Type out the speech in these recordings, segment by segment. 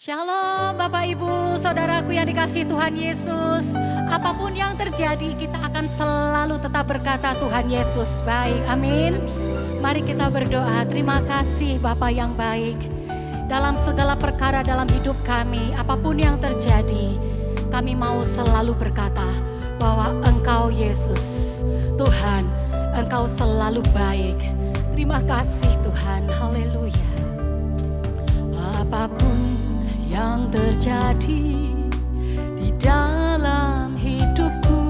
Shalom Bapak Ibu, Saudaraku yang dikasihi Tuhan Yesus. Apapun yang terjadi kita akan selalu tetap berkata Tuhan Yesus baik, amin. Mari kita berdoa. Terima kasih Bapa yang baik. Dalam segala perkara dalam hidup kami, apapun yang terjadi, kami mau selalu berkata bahwa Engkau Yesus, Tuhan, Engkau selalu baik. Terima kasih Tuhan, haleluya. Apapun yang terjadi di dalam hidupku,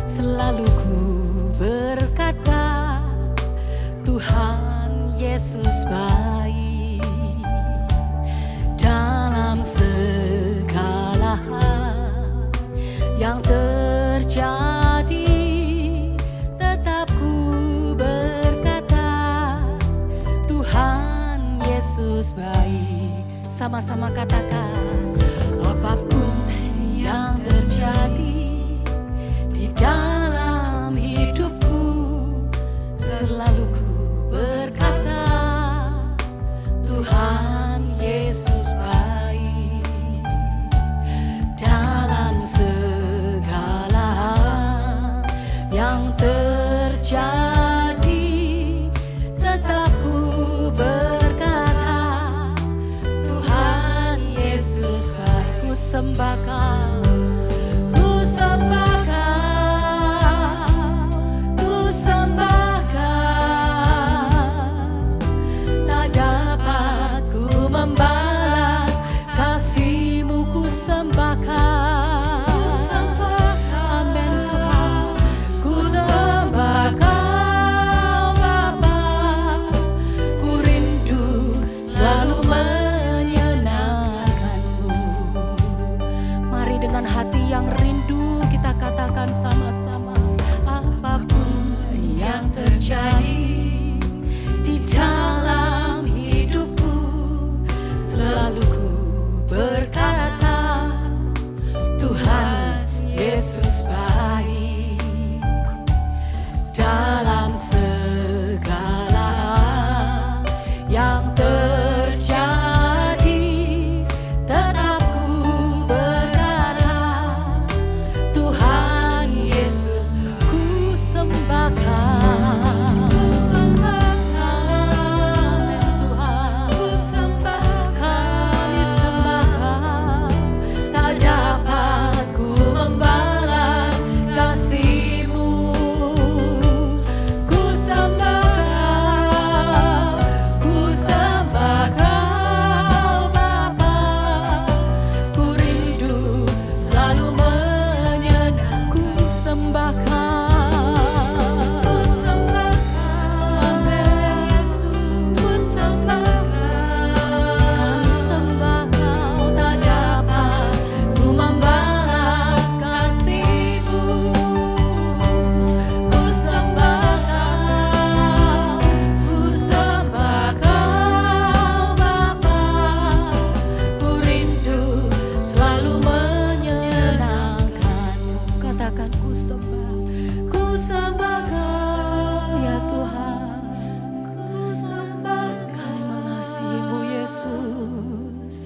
selalu ku berkata Tuhan Yesus baik. Dalam segala hal yang terjadi, tetap ku berkata Tuhan Yesus baik. Sama-sama katakan, apapun yang terjadi di dalam hidupku, selalu ku berkata Tuhan Yesus baik. Dalam segala hal yang terjadi, tetap ku berkata Tuhan Yesus baik. Ku sembah Kau, ku sembah Kau, ku sembah Kau. Tak dapat ku membalas kasih-Mu, ku sembah Kau. Amin Tuhan, ku sembah Kau Bapa. Ku rindu selalu menyenangkan-Mu. Mari dengan hati yang rindu kita katakan sama-sama, apapun yang terjadi di dalam hidupku, selalu ku berkata Tuhan Yesus baik. Dalam segala hal yang terjadi, tetap ku berkata Tuhan Yesus. Ku sembah Kau, amin Tuhan. Kami sembah Kau. Tak dapat ku membalas kasih-Mu. Ku sembah Kau Bapa. Ku rindu selalu menyenangkan. Ku sembah Kau, amin Yesus. Ku sembah Kau, kami sembah Kau. Tak dapat ku membalas kasih-Mu. Ku sembah Kau, ku sembah Kau Bapa. Ku rindu selalu menyenangkan-Mu. Katakan ku sembah Kau ya Tuhan. Ku sembah Kau, mengasihi-Mu Yesus.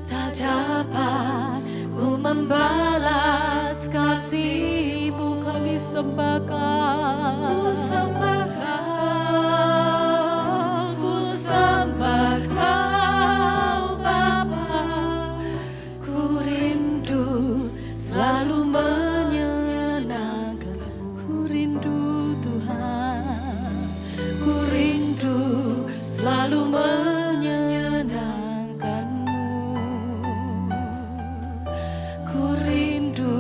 Tak dapat ku membalas kasih-Mu. Kami sembah Kau. Ku sembah Kau, ku sembah Kau Bapa. Ku rindu selalu menyenangkan-Mu. Ku rindu Tuhan, ku rindu selalu menyenangkan-Mu. Ku rindu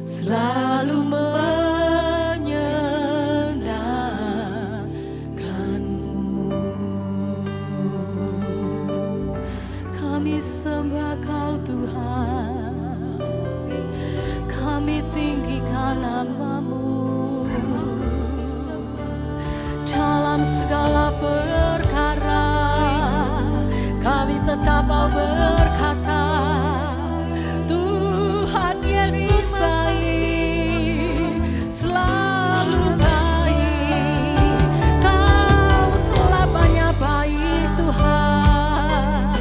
selalu menyenangkan-Mu. Kami sembah Kau Tuhan, kami tinggikan nama-Mu. Dalam segala perkara kami tetap mau berkata Tuhan Yesus baik, selalu baik. Kau selamanya baik Tuhan.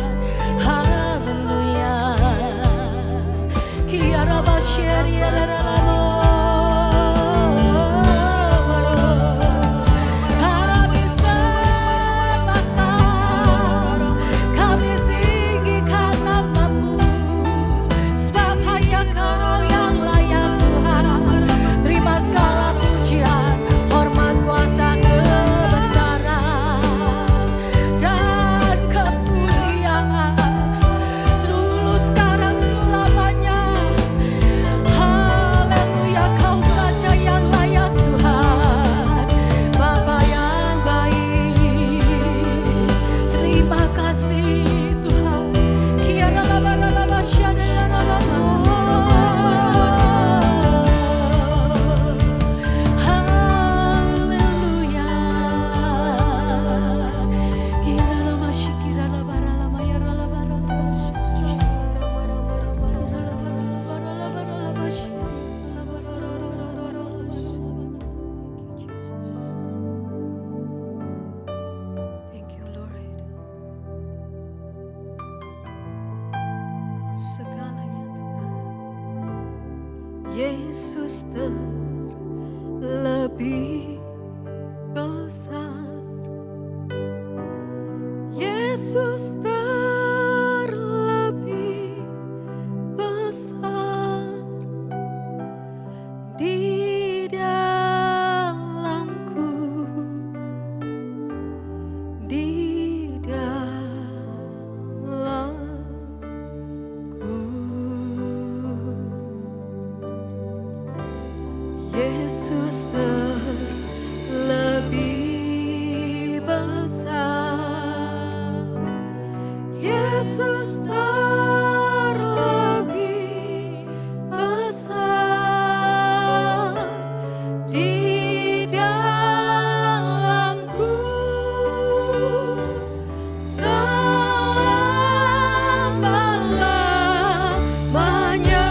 Yesus terlebih besar. Yesus terlebih besar di dalamku, di dalamku. Yesus terlebih besar. Yesus terlebih besar di dalamku selama-lamanya.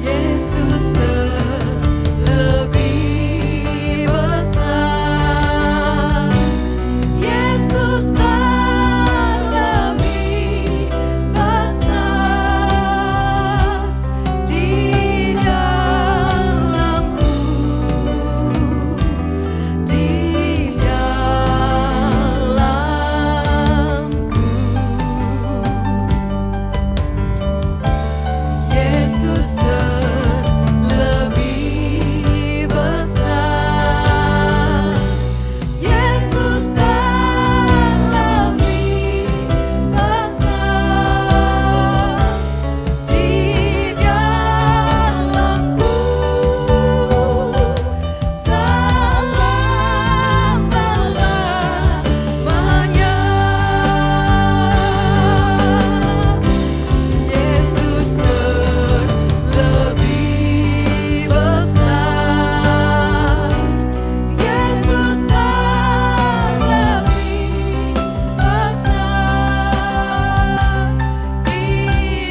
Yesus terlebih besar. Yesus terlebih besar di dalamku, di dalamku. Yesus terlebih besar. Yesus terlebih besar di dalamku selama-lamanya. Yesus terlebih besar. Yesus terlebih besar di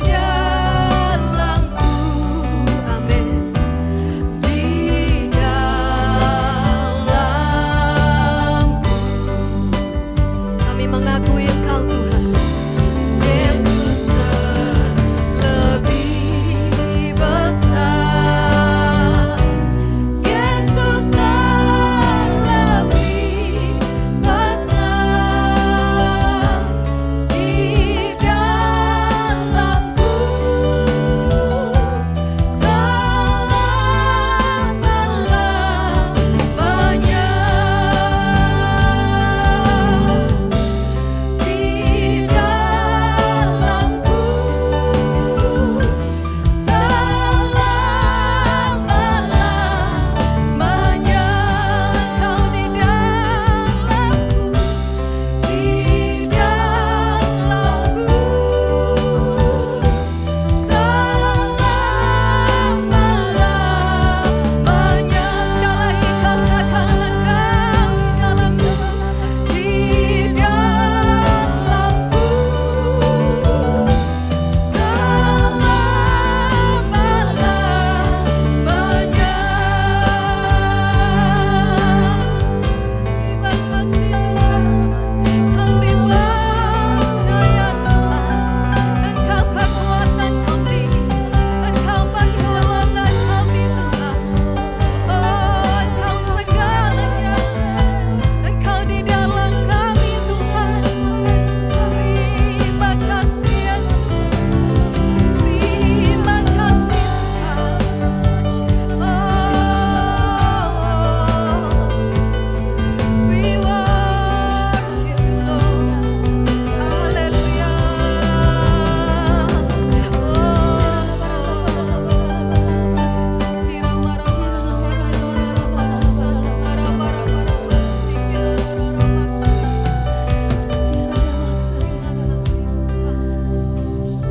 dalamku. Amin. Di dalamku. Kami mengakui Engkau Tuhan. Yesus terlebih besar. Yesus terlebih besar di dalamku selama-lamanya. Di dalamku selama-lamanya. Kau di dalamku, di dalamku selama-lamanya. Sekali lagi katakan Engkau di dalamku, di dalam kami Tuhan. Terima kasih Yesus. Terima kasih Tuhan. We worship you Lord. Haleluya.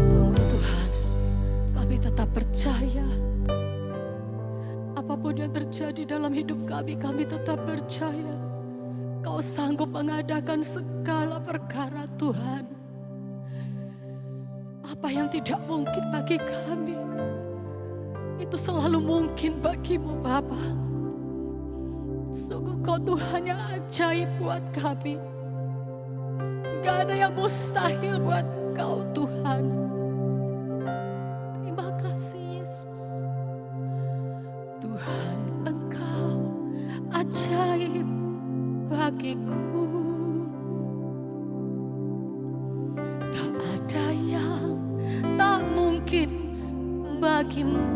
Sungguh Tuhan, kami tetap percaya. Apapun yang terjadi dalam hidup kami tetap percaya. Kau sanggup mengadakan segala perkara Tuhan. Apa yang tidak mungkin bagi kami, itu selalu mungkin bagimu Bapa. Sungguh Kau Tuhan yang ajaib buat kami. Gak ada yang mustahil buat Kau Tuhan. Tuhan, Engkau ajaib bagiku. Tak ada yang tak mungkin bagimu.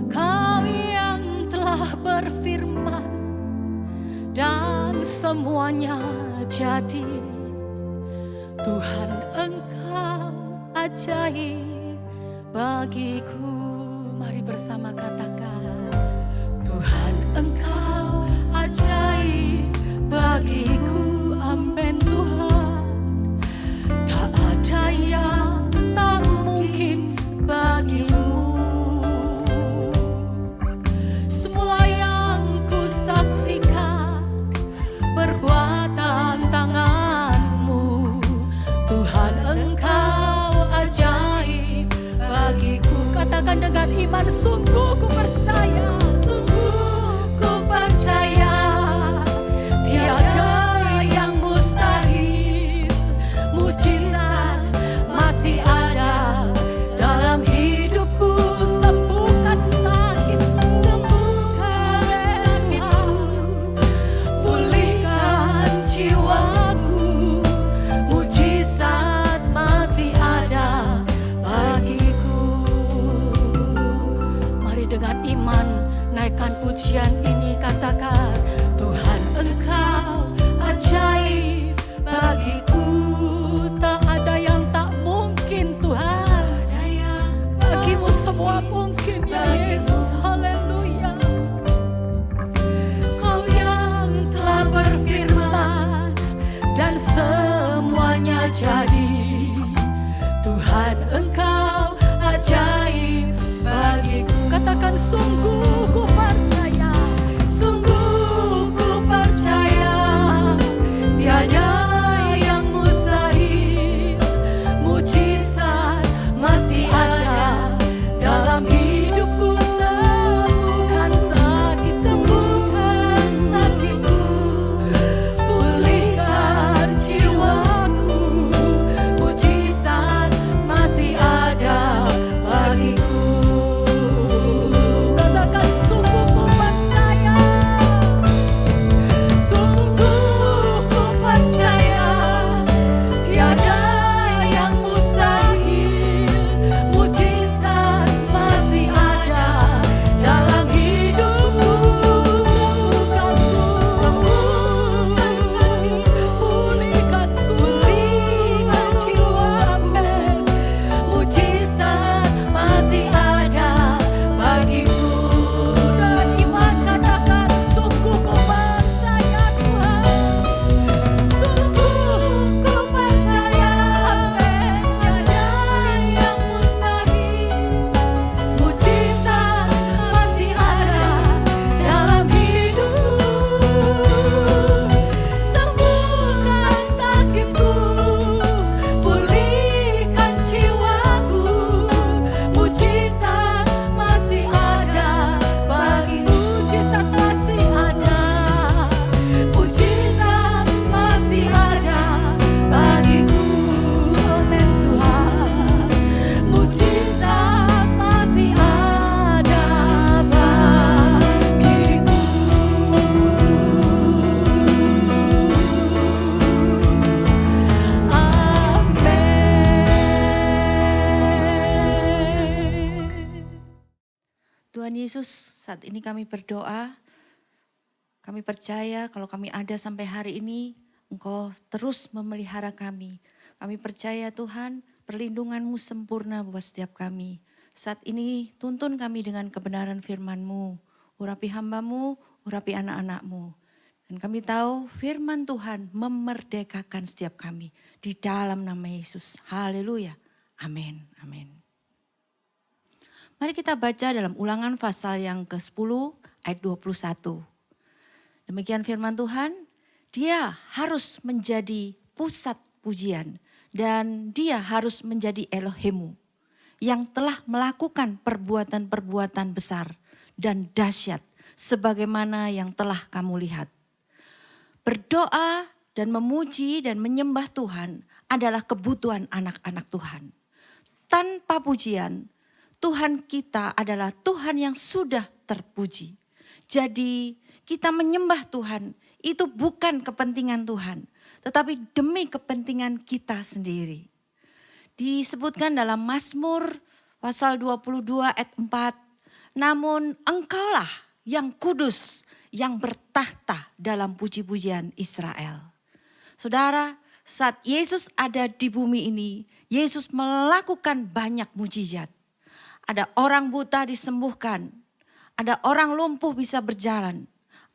Kau yang telah berfirman dan semuanya jadi. Tuhan, Engkau ajaib bagiku. Mari bersama katakan, Tuhan, Engkau ajaib bagiku. Amin Tuhan. Tak ada yang tak mungkin bagimu. Semua yang ku saksikan perbuatan tangan-Mu. Tuhan, Engkau ajaib bagiku. Katakan dengan iman, sungguh ku percaya, sungguh ku percaya. Tiada yang mustahil, mujizat masih ada dalam hidupku. Sembuhkan sakitku, sembuhkan sakitku, pulihkan jiwaku. Mujizat masih ada bagiku. Mari dengan iman naikkan pujian ini, katakan, Tuhan, Engkau ajaib bagiku. Tak ada yang tak mungkin Tuhan, bagimu semua mungkin ya Yesus. Haleluya. Kau yang telah berfirman dan semuanya jadi. Tuhan, Engkau ajaib bagiku. Katakan, sungguh ku percaya, sungguh ku percaya. Tiada yang mustahil, mujizat masih ada dalam hidupku. Sembuhkan sakit, sembuhkan sakitku, pulihkan jiwaku. Mujizat masih ada bagiku. Katakan, sungguh ku percaya, sungguh ku percaya. Tiada yang mustahil, mujizat masih ada dalam hidupku. Sembuhkan pulihkan jiwaku. Mujizat masih ada bagiku. Dan iman katakan, sungguh ku percaya Tuhan, sungguh ku percaya. Tiada yang mustahil, mujizat masih ada dalam hidup. Sembuhkan sakitku, pulihkan jiwaku. Mujizat masih ada bagiku. Mujizat masih ada, mujizat masih ada bagiku. Amin Tuhan. Mujizat masih ada bagiku. Amin. Tuhan Yesus, saat ini kami berdoa, kami percaya kalau kami ada sampai hari ini, Engkau terus memelihara kami. Kami percaya Tuhan, perlindungan-Mu sempurna buat setiap kami. Saat ini tuntun kami dengan kebenaran firman-Mu. Urapi hamba-Mu, urapi anak-anak-Mu. Dan kami tahu firman Tuhan memerdekakan setiap kami. Di dalam nama Yesus. Haleluya. Amin. Amin. Mari kita baca dalam Ulangan pasal yang ke-10 ayat 21. Demikian firman Tuhan, dia harus menjadi pusat pujian dan dia harus menjadi Elohimmu yang telah melakukan perbuatan-perbuatan besar dan dahsyat sebagaimana yang telah kamu lihat. Berdoa dan memuji dan menyembah Tuhan adalah kebutuhan anak-anak Tuhan. Tanpa pujian, Tuhan kita adalah Tuhan yang sudah terpuji. Jadi kita menyembah Tuhan itu bukan kepentingan Tuhan, tetapi demi kepentingan kita sendiri. Disebutkan dalam Mazmur pasal 22 ayat 4, namun engkaulah yang kudus yang bertahta dalam puji-pujian Israel. Saudara, saat Yesus ada di bumi ini, Yesus melakukan banyak mujizat. Ada orang buta disembuhkan, ada orang lumpuh bisa berjalan,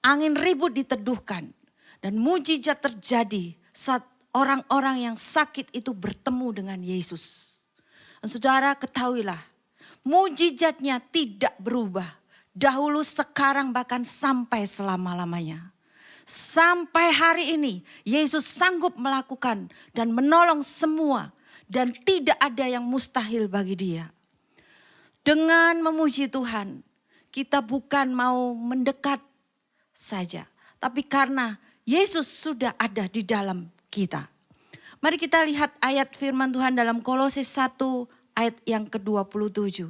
angin ribut diteduhkan, dan mujizat terjadi saat orang-orang yang sakit itu bertemu dengan Yesus. Dan saudara ketahuilah, mujizatnya tidak berubah. Dahulu, sekarang, bahkan sampai selama-lamanya. Sampai hari ini Yesus sanggup melakukan dan menolong semua. Dan tidak ada yang mustahil bagi dia. Dengan memuji Tuhan, kita bukan mau mendekat saja. Tapi karena Yesus sudah ada di dalam kita. Mari kita lihat ayat firman Tuhan dalam Kolose 1 ayat yang ke-27.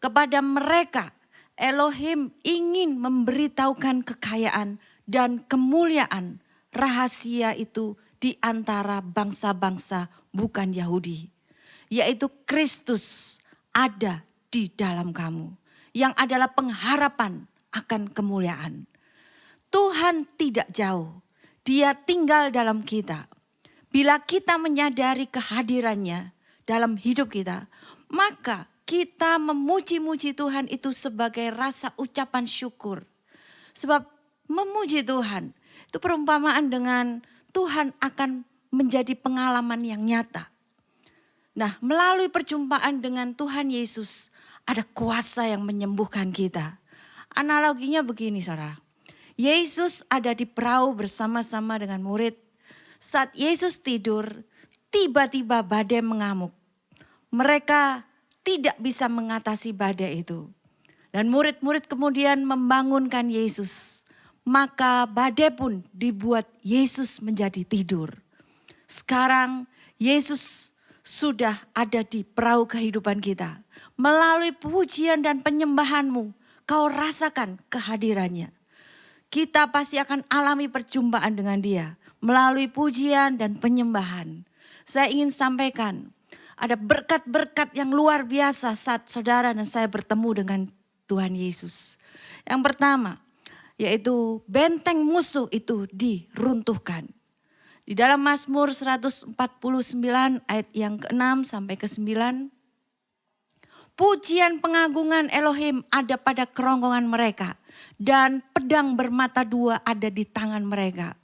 Kepada mereka Elohim ingin memberitahukan kekayaan dan kemuliaan rahasia itu di antara bangsa-bangsa bukan Yahudi. Yaitu Kristus ada di dalam kamu. Yang adalah pengharapan akan kemuliaan. Tuhan tidak jauh. Dia tinggal dalam kita. Bila kita menyadari kehadirannya dalam hidup kita, maka kita memuji-muji Tuhan itu sebagai rasa ucapan syukur. Sebab memuji Tuhan itu perumpamaan dengan Tuhan akan menjadi pengalaman yang nyata. Nah, melalui perjumpaan dengan Tuhan Yesus, ada kuasa yang menyembuhkan kita. Analoginya begini, saudara. Yesus ada di perahu bersama-sama dengan murid. Saat Yesus tidur, tiba-tiba badai mengamuk. Mereka tidak bisa mengatasi badai itu. Dan murid-murid kemudian membangunkan Yesus. Maka badai pun dibuat Yesus menjadi tidur. Sekarang Yesus sudah ada di perahu kehidupan kita. Melalui pujian dan penyembahanmu, kau rasakan kehadirannya. Kita pasti akan alami perjumpaan dengan dia. Melalui pujian dan penyembahan. Saya ingin sampaikan, ada berkat-berkat yang luar biasa saat saudara dan saya bertemu dengan Tuhan Yesus. Yang pertama, yaitu benteng musuh itu diruntuhkan. Di dalam Mazmur 149 ayat yang ke-6 sampai ke-9. Pujian pengagungan Elohim ada pada kerongkongan mereka. Dan pedang bermata dua ada di tangan mereka.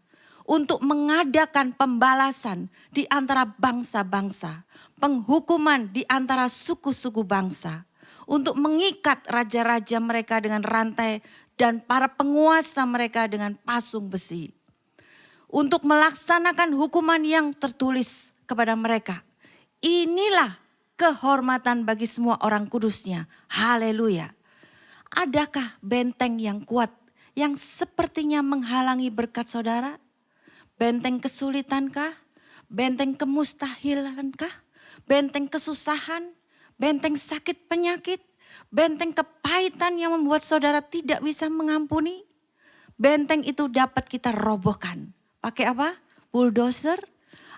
Untuk mengadakan pembalasan di antara bangsa-bangsa. Penghukuman di antara suku-suku bangsa. Untuk mengikat raja-raja mereka dengan rantai dan para penguasa mereka dengan pasung besi. Untuk melaksanakan hukuman yang tertulis kepada mereka. Inilah kehormatan bagi semua orang kudusnya. Haleluya. Adakah benteng yang kuat yang sepertinya menghalangi berkat saudara? Benteng kesulitankah? Benteng kemustahilankah? Benteng kesusahan? Benteng sakit penyakit? Benteng kepahitan yang membuat saudara tidak bisa mengampuni? Benteng itu dapat kita robohkan. Pakai apa? Bulldozer?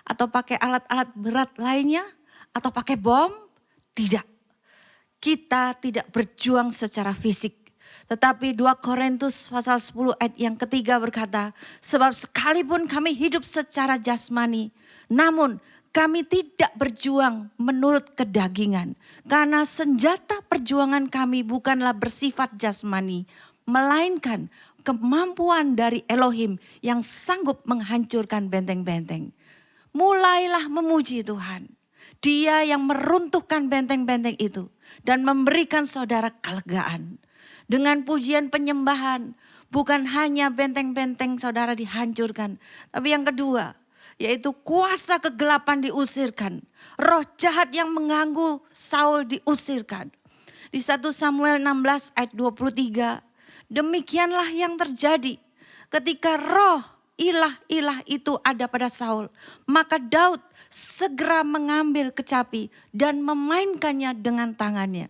Atau pakai alat-alat berat lainnya? Atau pakai bom? Tidak. Kita tidak berjuang secara fisik. Tetapi 2 Korintus pasal 10 ayat yang ketiga berkata, sebab sekalipun kami hidup secara jasmani, namun kami tidak berjuang menurut kedagingan. Karena senjata perjuangan kami bukanlah bersifat jasmani, melainkan kemampuan dari Elohim yang sanggup menghancurkan benteng-benteng. Mulailah memuji Tuhan. Dia yang meruntuhkan benteng-benteng itu dan memberikan saudara kelegaan. Dengan pujian penyembahan, bukan hanya benteng-benteng saudara dihancurkan, tapi yang kedua, yaitu kuasa kegelapan diusirkan. Roh jahat yang mengganggu Saul diusirkan. Di 1 Samuel 16 ayat 23, demikianlah yang terjadi ketika roh ilah-ilah itu ada pada Saul. Maka Daud segera mengambil kecapi dan memainkannya dengan tangannya.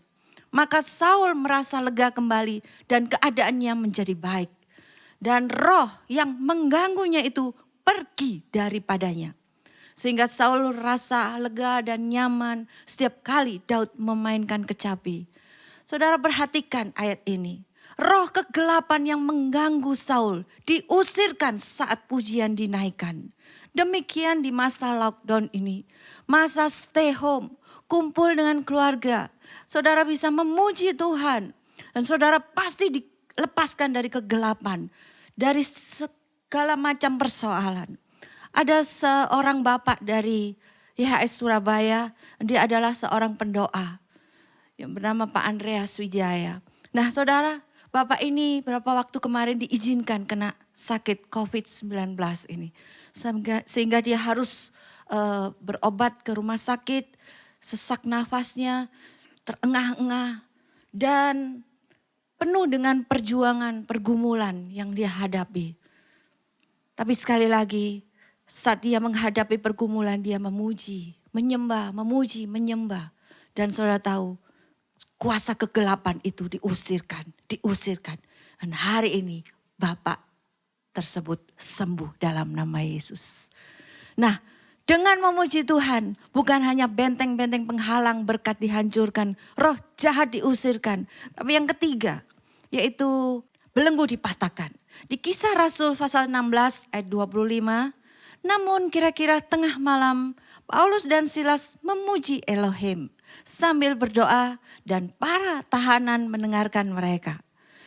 Maka Saul merasa lega kembali dan keadaannya menjadi baik. Dan roh yang mengganggunya itu pergi daripadanya. Sehingga Saul rasa lega dan nyaman setiap kali Daud memainkan kecapi. Saudara perhatikan ayat ini. Roh kegelapan yang mengganggu Saul diusirkan saat pujian dinaikkan. Demikian di masa lockdown ini. Masa stay home, kumpul dengan keluarga. Saudara bisa memuji Tuhan. Dan saudara pasti dilepaskan dari kegelapan. Dari segala macam persoalan. Ada seorang bapak dari YHS Surabaya. Dia adalah seorang pendoa. Yang bernama Pak Andreas Wijaya. Nah saudara, bapak ini beberapa waktu kemarin diizinkan kena sakit COVID-19 ini. Sehingga dia harus berobat ke rumah sakit, sesak nafasnya, terengah-engah, dan penuh dengan perjuangan, pergumulan yang dia hadapi. Tapi sekali lagi, saat dia menghadapi pergumulan, dia memuji, menyembah, memuji, menyembah. Dan saudara tahu, kuasa kegelapan itu diusirkan. Dan hari ini Bapak tersebut sembuh dalam nama Yesus. Nah, dengan memuji Tuhan, bukan hanya benteng-benteng penghalang berkat dihancurkan, roh jahat diusirkan. Tapi yang ketiga, yaitu belenggu dipatahkan. Di Kisah Rasul pasal 16 ayat 25, namun kira-kira tengah malam, Paulus dan Silas memuji Elohim sambil berdoa dan para tahanan mendengarkan mereka.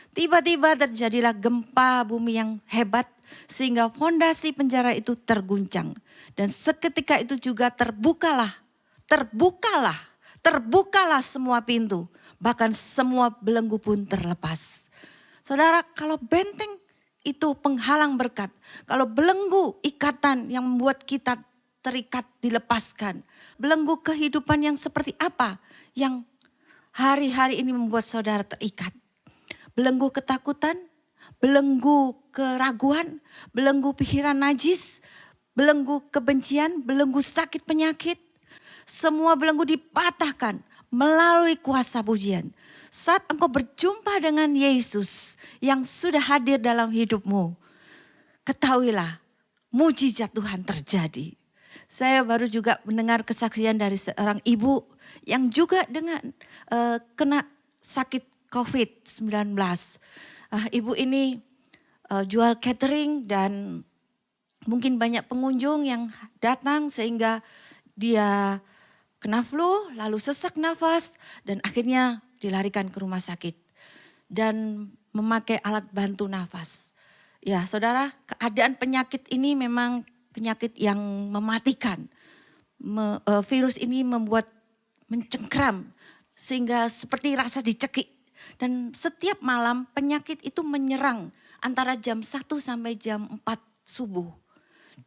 Tiba-tiba terjadilah gempa bumi yang hebat sehingga fondasi penjara itu terguncang. Dan seketika itu juga terbukalah semua pintu. Bahkan semua belenggu pun terlepas. Saudara, kalau benteng itu penghalang berkat. Kalau belenggu ikatan yang membuat kita terikat dilepaskan. Belenggu kehidupan yang seperti apa yang hari-hari ini membuat saudara terikat. Belenggu ketakutan, belenggu keraguan, belenggu pikiran najis, belenggu kebencian, belenggu sakit penyakit. Semua belenggu dipatahkan melalui kuasa pujian. Saat engkau berjumpa dengan Yesus yang sudah hadir dalam hidupmu, ketahuilah mujizat Tuhan terjadi. Saya baru juga mendengar kesaksian dari seorang ibu yang juga dengan kena sakit COVID-19. Ibu ini jual catering dan mungkin banyak pengunjung yang datang sehingga dia kena flu, lalu sesak nafas dan akhirnya dilarikan ke rumah sakit dan memakai alat bantu nafas. Ya saudara, keadaan penyakit ini memang penyakit yang mematikan. Virus ini membuat mencengkram sehingga seperti rasa dicekik. Dan setiap malam penyakit itu menyerang antara jam 1 sampai jam 4 subuh.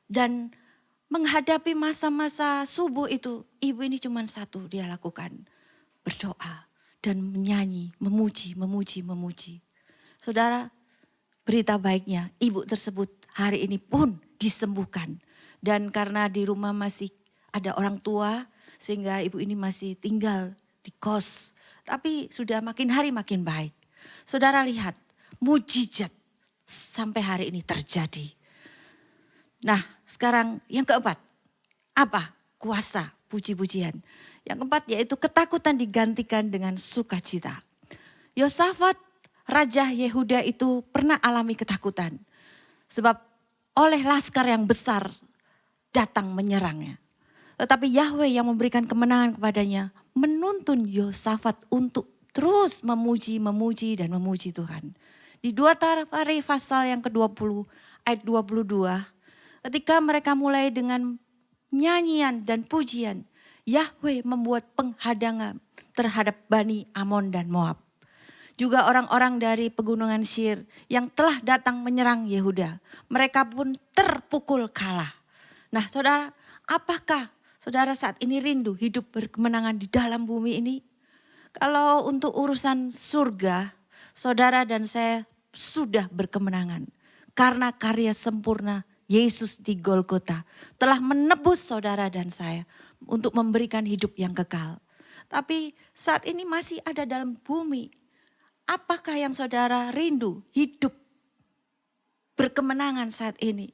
Dan menghadapi masa-masa subuh itu, ibu ini cuma satu dia lakukan. Berdoa dan menyanyi, memuji. Saudara, berita baiknya ibu tersebut hari ini pun disembuhkan. Dan karena di rumah masih ada orang tua, sehingga ibu ini masih tinggal di kos. Tapi sudah makin hari makin baik. Saudara lihat, mujizat sampai hari ini terjadi. Nah, sekarang yang keempat. Apa? Kuasa puji-pujian. Yang keempat yaitu ketakutan digantikan dengan sukacita. Yosafat, Raja Yehuda itu pernah alami ketakutan. Sebab oleh laskar yang besar datang menyerangnya. Tetapi Yahweh yang memberikan kemenangan kepadanya menuntun Yosafat untuk terus memuji Tuhan. Di 2 Tarikh pasal yang ke-20 ayat 22, ketika mereka mulai dengan nyanyian dan pujian, Yahweh membuat penghadangan terhadap Bani Amon dan Moab. Juga orang-orang dari pegunungan Sir yang telah datang menyerang Yehuda. Mereka pun terpukul kalah. Nah saudara, apakah saudara saat ini rindu hidup berkemenangan di dalam bumi ini? Kalau untuk urusan surga, saudara dan saya sudah berkemenangan. Karena karya sempurna Yesus di Golgota telah menebus saudara dan saya untuk memberikan hidup yang kekal. tapi saat ini masih ada dalam bumi. Apakah yang saudara rindu? Hidup berkemenangan saat ini.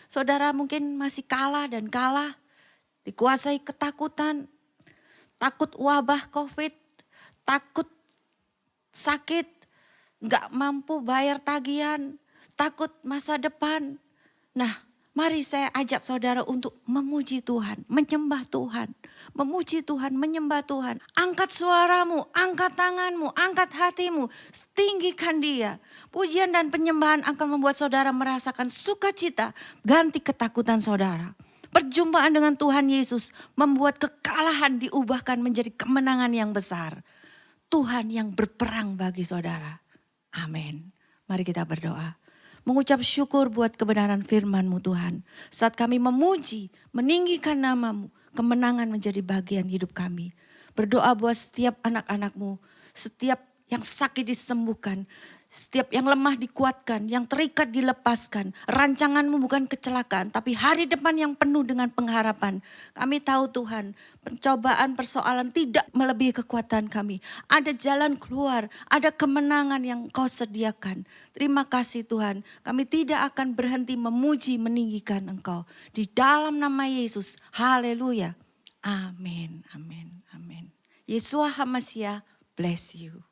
Saudara mungkin masih kalah, dikuasai ketakutan, takut wabah COVID, takut sakit, gak mampu bayar tagihan, takut masa depan. Nah, mari saya ajak saudara untuk memuji Tuhan, menyembah Tuhan. Memuji Tuhan, menyembah Tuhan. Angkat suaramu, angkat tanganmu, angkat hatimu. Tinggikan Dia. Pujian dan penyembahan akan membuat saudara merasakan sukacita. Ganti ketakutan saudara. Perjumpaan dengan Tuhan Yesus membuat kekalahan diubahkan menjadi kemenangan yang besar. Tuhan yang berperang bagi saudara. Amin. Mari kita berdoa. Mengucap syukur buat kebenaran firman-Mu Tuhan. Saat kami memuji, meninggikan nama-Mu, kemenangan menjadi bagian hidup kami. Berdoa buat setiap anak-anak-Mu, setiap yang sakit disembuhkan, setiap yang lemah dikuatkan, yang terikat dilepaskan. Rancangan-Mu bukan kecelakaan, tapi hari depan yang penuh dengan pengharapan. Kami tahu Tuhan, pencobaan, persoalan tidak melebihi kekuatan kami. Ada jalan keluar, ada kemenangan yang Kau sediakan. Terima kasih Tuhan, kami tidak akan berhenti memuji, meninggikan Engkau. Di dalam nama Yesus, haleluya. Amin, amin, amin. Yeshua HaMashiach, bless you.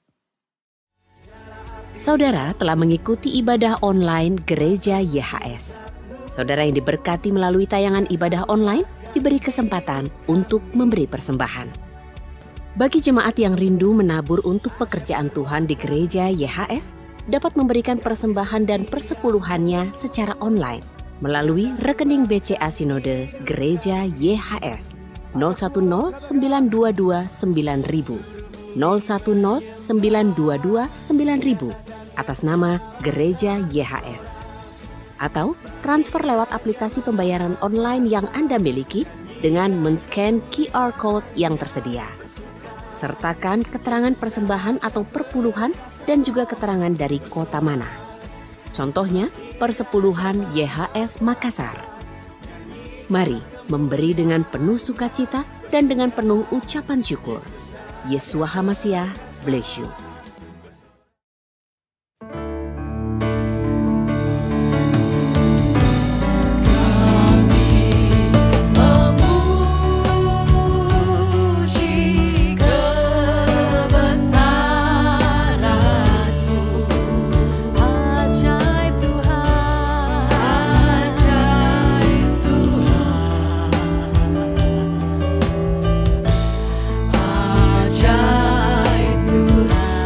Saudara telah mengikuti ibadah online Gereja YHS. Saudara yang diberkati melalui tayangan ibadah online diberi kesempatan untuk memberi persembahan. Bagi jemaat yang rindu menabur untuk pekerjaan Tuhan di Gereja YHS, dapat memberikan persembahan dan persepuluhannya secara online melalui rekening BCA Sinode Gereja YHS 010 922 9000. 010 922 9000 atas nama Gereja YHS. Atau transfer lewat aplikasi pembayaran online yang Anda miliki dengan men-scan QR Code yang tersedia. Sertakan keterangan persembahan atau perpuluhan dan juga keterangan dari kota mana. Contohnya, Persepuluhan YHS Makassar. Mari memberi dengan penuh sukacita dan dengan penuh ucapan syukur. Yeshua HaMashiach, bless you. Ajaib Tuhan.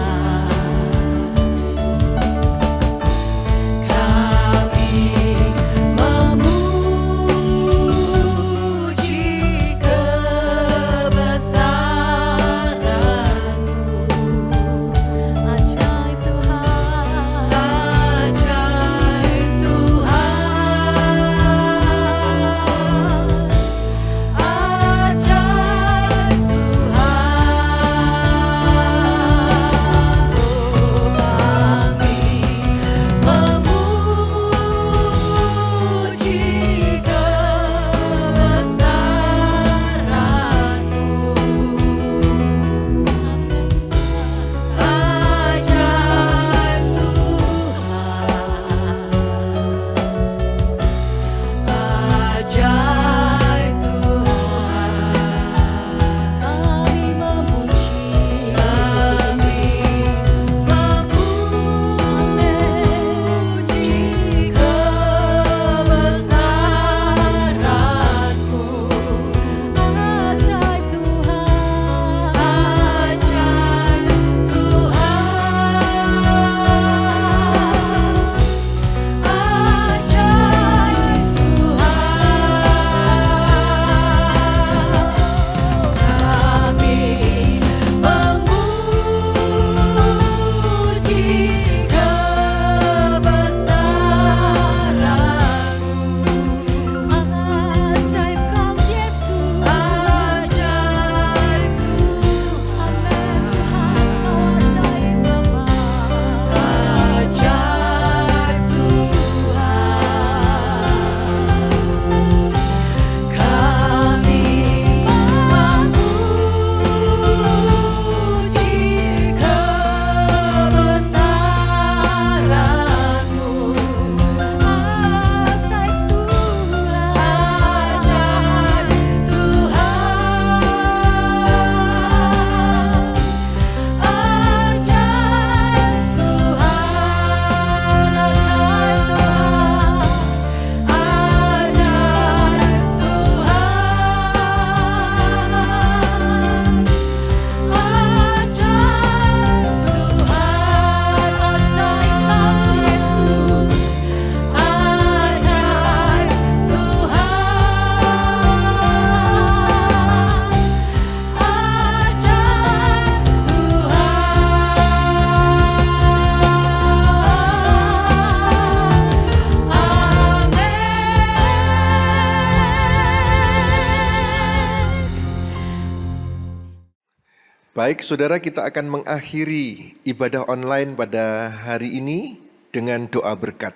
Baik, saudara, kita akan mengakhiri ibadah online pada hari ini dengan doa berkat.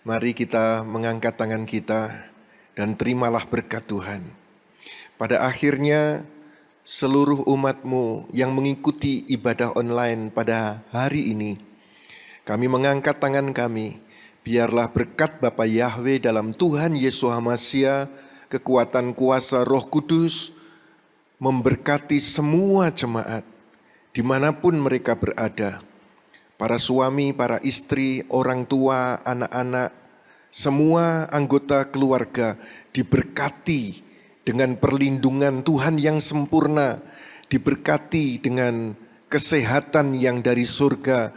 Mari kita mengangkat tangan kita dan terimalah berkat Tuhan. Pada akhirnya, seluruh umatmu yang mengikuti ibadah online pada hari ini, kami mengangkat tangan kami, biarlah berkat Bapa Yahweh dalam Tuhan Yesus Hamasiah, kekuatan kuasa Roh Kudus, memberkati semua jemaat, dimanapun mereka berada. Para suami, para istri, orang tua, anak-anak, semua anggota keluarga diberkati dengan perlindungan Tuhan yang sempurna, diberkati dengan kesehatan yang dari surga,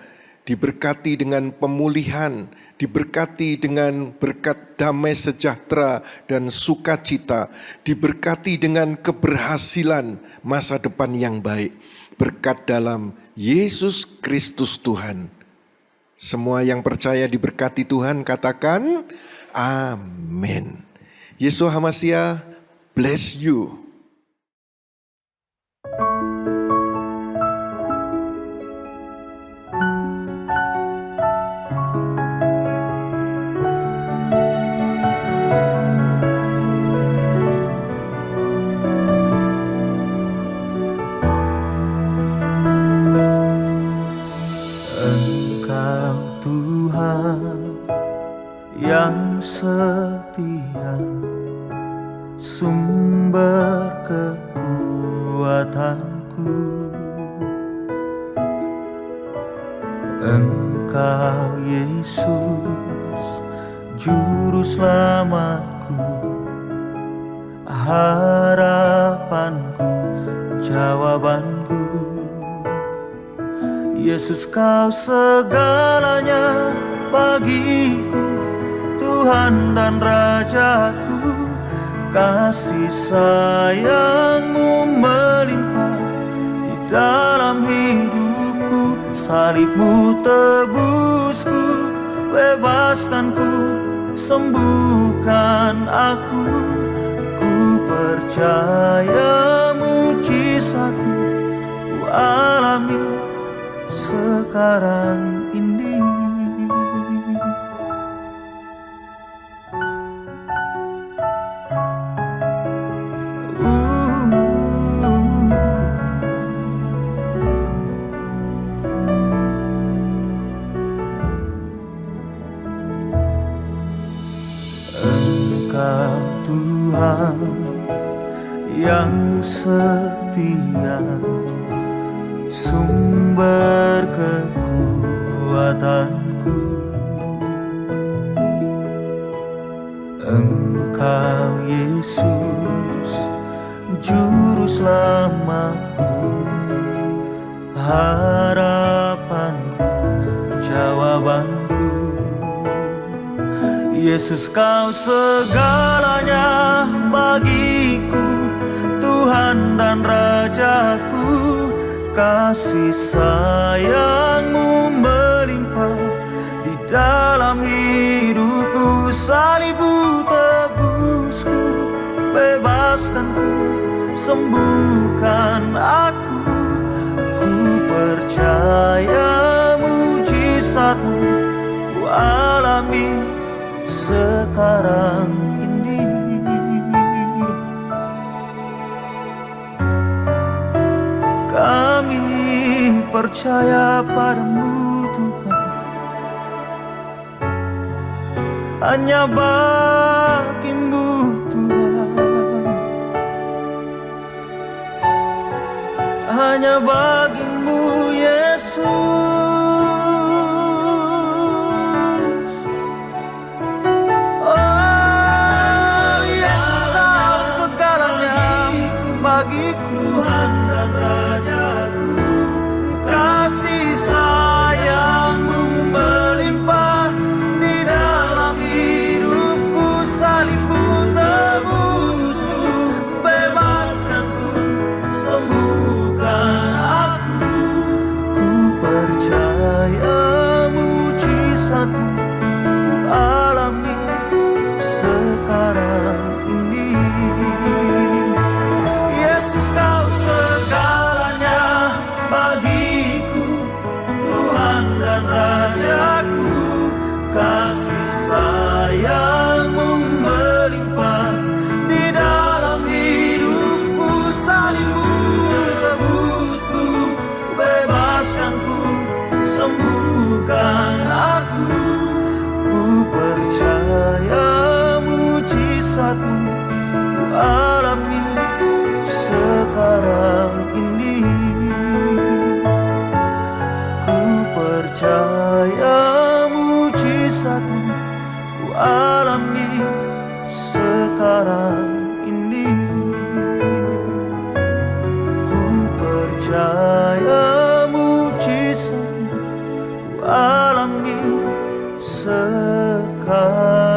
diberkati dengan pemulihan, diberkati dengan berkat damai sejahtera dan sukacita, diberkati dengan keberhasilan masa depan yang baik, berkat dalam Yesus Kristus Tuhan. Semua yang percaya diberkati Tuhan, katakan amin. Yesus Hamasiah bless you. Yang setia, sumber kekuatanku. Engkau Yesus, juru selamatku, harapanku, jawabanku. Yesus, kau segalanya bagiku, Tuhan dan Rajaku. Kasih sayang-Mu melimpah di dalam hidupku. Salib-Mu tebusku, bebaskanku, sembuhkan aku. Ku percaya mujizat-Mu ku alami sekarang ini. Engkau Tuhan yang setia, sumber kekuatanku. Engkau Yesus, juru selamatku, harapanku, jawabanku. Yesus, kau segalanya bagiku, Tuhan dan Rajaku. Kasih sayang-Mu melimpah di dalam hidupku. Salib-Mu tebusku, bebaskanku, sembuhkan aku. Ku percaya mujizat-Mu ku alami sekarang ini. Kami percaya pada-Mu Tuhan, hanya bagi-Mu Tuhan, hanya bagi-Mu Yesus. Tuhan dan Rajaku, kasih sayang-Mu melimpah di dalam hidupku. Salib-Mu tebusku, bebaskanku, sembuhkan aku. Ku percaya alami sekarang.